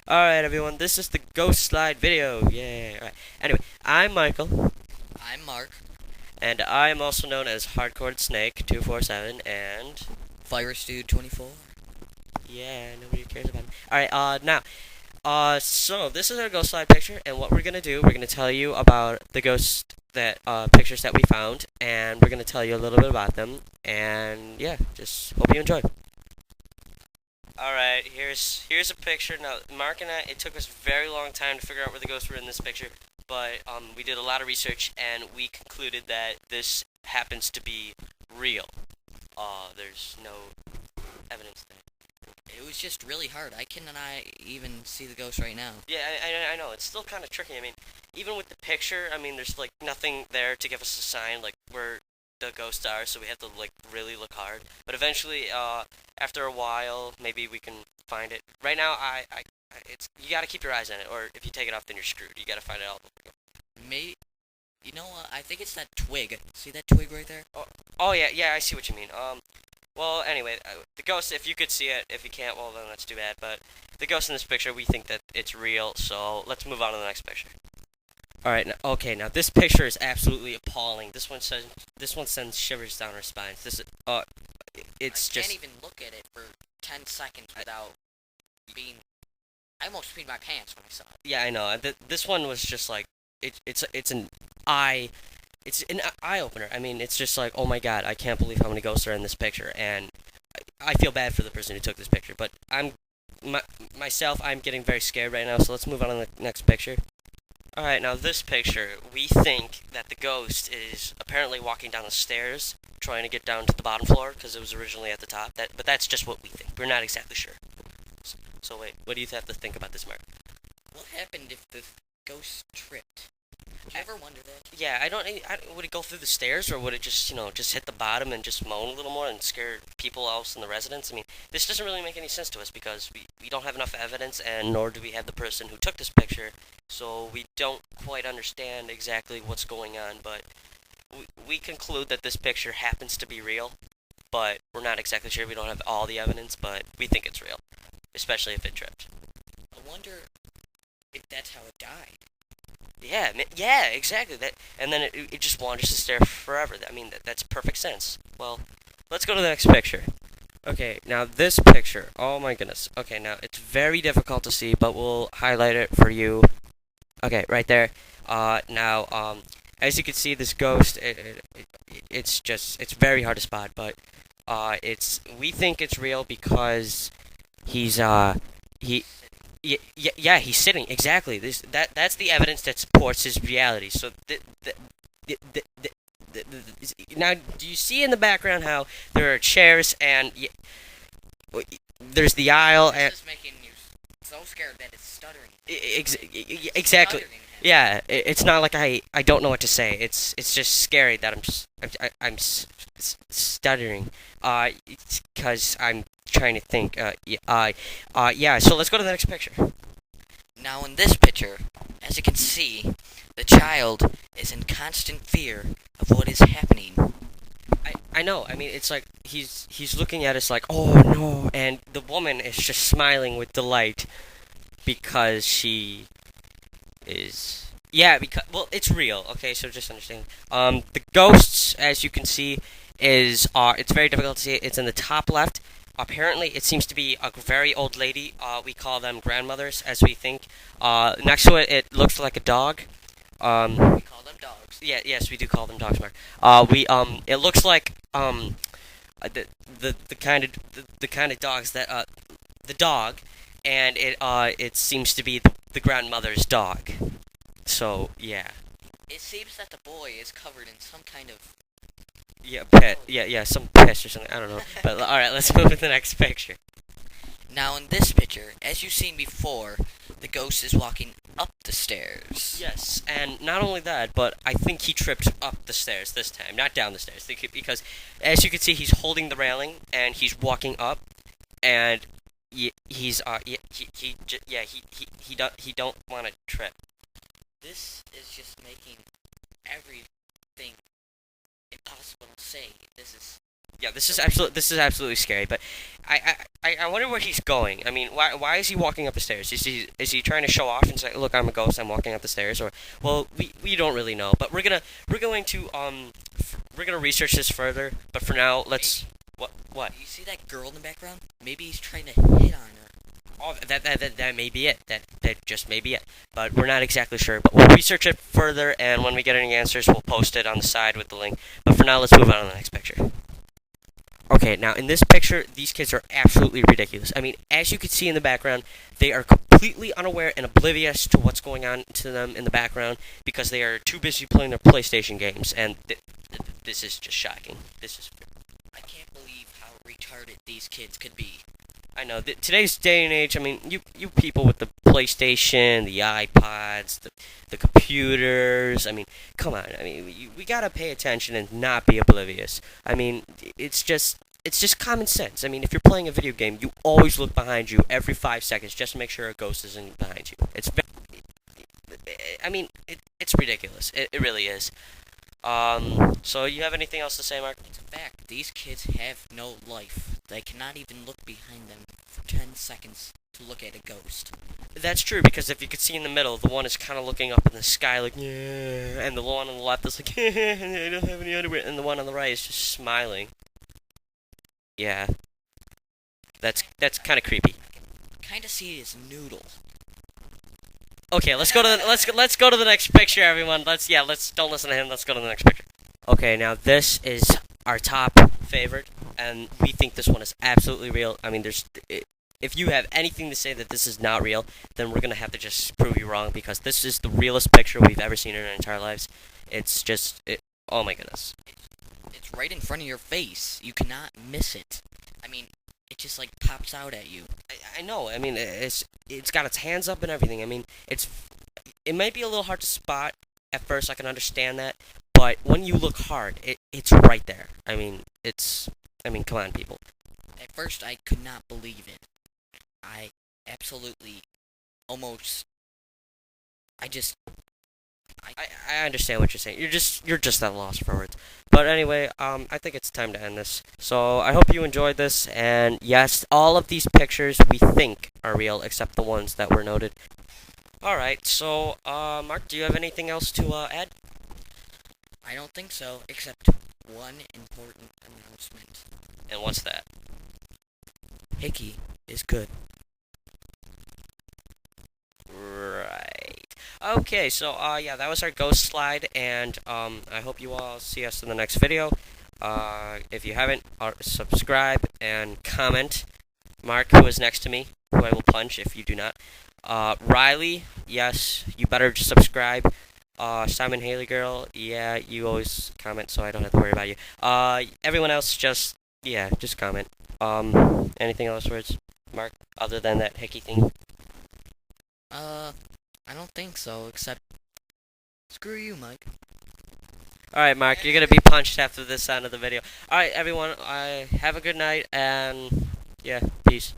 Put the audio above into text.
Alright, everyone, this is the Ghost Slide video. Yay. Alright. Anyway, I'm Michael, I'm Mark. and I'm also known as Hardcore Snake 247, and Virusdude24. yeah, nobody cares about me. Alright, so this is our Ghost Slide picture, and what we're gonna do, we're gonna tell you about the ghost pictures that we found, and we're gonna tell you a little bit about them, and yeah, just hope you enjoy. Alright, here's a picture. Now, Mark and I, it took us a very long time to figure out where the ghosts were in this picture, but we did a lot of research, and we concluded that this happens to be real. There's no evidence there. It was just really hard. I cannot even see the ghost right now. Yeah, I know, it's still kind of tricky. I mean, even with the picture, I mean, there's, like, nothing there to give us a sign, like, where the ghosts are, so we have to, like, really look hard. But eventually, after a while, maybe we can find it. Right now, you gotta keep your eyes on it, or if you take it off, then you're screwed. You gotta find it all over again. You know what? I think it's that twig. See that twig right there? Oh yeah, I see what you mean. Well, anyway, the ghost, if you could see it, if you can't, well, then that's too bad, but the ghost in this picture, we think that it's real, so let's move on to the next picture. Alright, now this picture is absolutely appalling. This one sends shivers down our spines. It's I just... can't even look at it for 10 seconds without being... I almost peed my pants when I saw it. Yeah, I know. This one was just like... It's an eye... It's an eye opener. I mean, it's just like, oh my god, I can't believe how many ghosts are in this picture, and I feel bad for the person who took this picture, but I'm getting very scared right now, so let's move on to the next picture. Alright, now this picture, we think that the ghost is apparently walking down the stairs, trying to get down to the bottom floor, because it was originally at the top. But that's just what we think. We're not exactly sure. So wait, what do you have to think about this, Mark? What happened if the ghost tripped? Did you ever wonder that? Yeah, would it go through the stairs, or would it just, just hit the bottom and just moan a little more and scare people else in the residence? I mean, this doesn't really make any sense to us because we don't have enough evidence, and nor do we have the person who took this picture, so we don't quite understand exactly what's going on, but we conclude that this picture happens to be real, but we're not exactly sure. We don't have all the evidence, but we think it's real, especially if it tripped. I wonder if that's how it died. Yeah, exactly. And then it just wanders to stare forever. I mean, that's perfect sense. Well, let's go to the next picture. Okay, now this picture. Oh my goodness. Okay, now it's very difficult to see, but we'll highlight it for you. Okay, right there. As you can see, this ghost. It's very hard to spot, but we think it's real because he's he. Yeah, he's sitting exactly. That's the evidence that supports his reality. So now, do you see in the background how there are chairs and there's the aisle and This is making you so scared that it's stuttering. exactly. Stuttering. Yeah, it's not like I don't know what to say. It's just scary that I'm stuttering. Because I'm trying to think. Yeah. So let's go to the next picture. Now in this picture, as you can see, the child is in constant fear of what is happening. I know. I mean, it's like he's looking at us like, oh no, and the woman is just smiling with delight because she is. Yeah, because it's real. Okay, so just understand. The ghosts, as you can see, it's very difficult to see. It's in the top left. Apparently, it seems to be a very old lady. We call them grandmothers, as we think. Next to it, it looks like a dog. We call them dogs. Yeah, yes, we do call them dogs, Mark. It looks like the kind of dogs that the dog, and it seems to be the grandmother's dog. So yeah. It seems that the boy is covered in some kind of... Yeah, pet. Yeah, some piss or something. I don't know. But alright, let's move to the next picture. Now in this picture, as you've seen before, the ghost is walking up the stairs. Yes, and not only that, but I think he tripped up the stairs this time, not down the stairs. Because, as you can see, he's holding the railing and he's walking up, and he don't want to trip. This is just making everything impossible to say. This is Yeah, this is absolutely scary. But I wonder where he's going. I mean, why is he walking up the stairs? Is he trying to show off and say, "Look, I'm a ghost. I'm walking up the stairs"? Or well, we don't really know. But we're gonna research this further. But for now, let's what? You see that girl in the background? Maybe he's trying to hit on her. Oh, that may be it. That just may be it. But we're not exactly sure. But we'll research it further, and when we get any answers, we'll post it on the side with the link. But for now, let's move on to the next picture. Okay, now in this picture, these kids are absolutely ridiculous. I mean, as you can see in the background, they are completely unaware and oblivious to what's going on to them in the background because they are too busy playing their PlayStation games, and this is just shocking. This is. I can't believe how retarded these kids could be. I know that today's day and age. I mean, you people with the PlayStation, the iPods, the computers. I mean, come on. I mean, we gotta pay attention and not be oblivious. I mean, it's just common sense. I mean, if you're playing a video game, you always look behind you every 5 seconds just to make sure a ghost isn't behind you. I mean, it's ridiculous. It really is. So you have anything else to say, Mark? It's a fact. These kids have no life. They cannot even look behind them for 10 seconds to look at a ghost. That's true, because if you could see in the middle, the one is kind of looking up in the sky like, yeah, and the one on the left is like, I don't have any underwear, and the one on the right is just smiling. Yeah, that's kind of creepy. I kind of see his noodle. Okay, let's go to the next picture, everyone. Let's don't listen to him. Let's go to the next picture. Okay, now this is our top favorite, and we think this one is absolutely real. I mean, if you have anything to say that this is not real, then we're gonna have to just prove you wrong because this is the realest picture we've ever seen in our entire lives. It's just, oh my goodness. It's right in front of your face. You cannot miss it. I mean, it just like pops out at you. I know. I mean, it's got its hands up and everything. I mean, it might be a little hard to spot at first. I can understand that, but when you look hard, it's right there. I mean, come on, people. At first, I could not believe it. I absolutely, almost. I understand what you're saying. You're just at a loss for words. But anyway, I think it's time to end this. So I hope you enjoyed this. And yes, all of these pictures we think are real, except the ones that were noted. All right. So, Mark, do you have anything else to add? I don't think so, except one important announcement. And what's that? Hickey is good. Right. Okay, so yeah, that was our ghost slide, and I hope you all see us in the next video. If you haven't, subscribe and comment. Mark, who is next to me, who I will punch if you do not. Riley, yes, you better subscribe. Simon Haley girl, yeah, you always comment, so I don't have to worry about you. Everyone else, just comment. Anything else, words, Mark, other than that hickey thing? I don't think so, except screw you, Mike. Alright, Mark, you're gonna be punched after this end of the video. Alright, everyone, have a good night, and yeah, peace.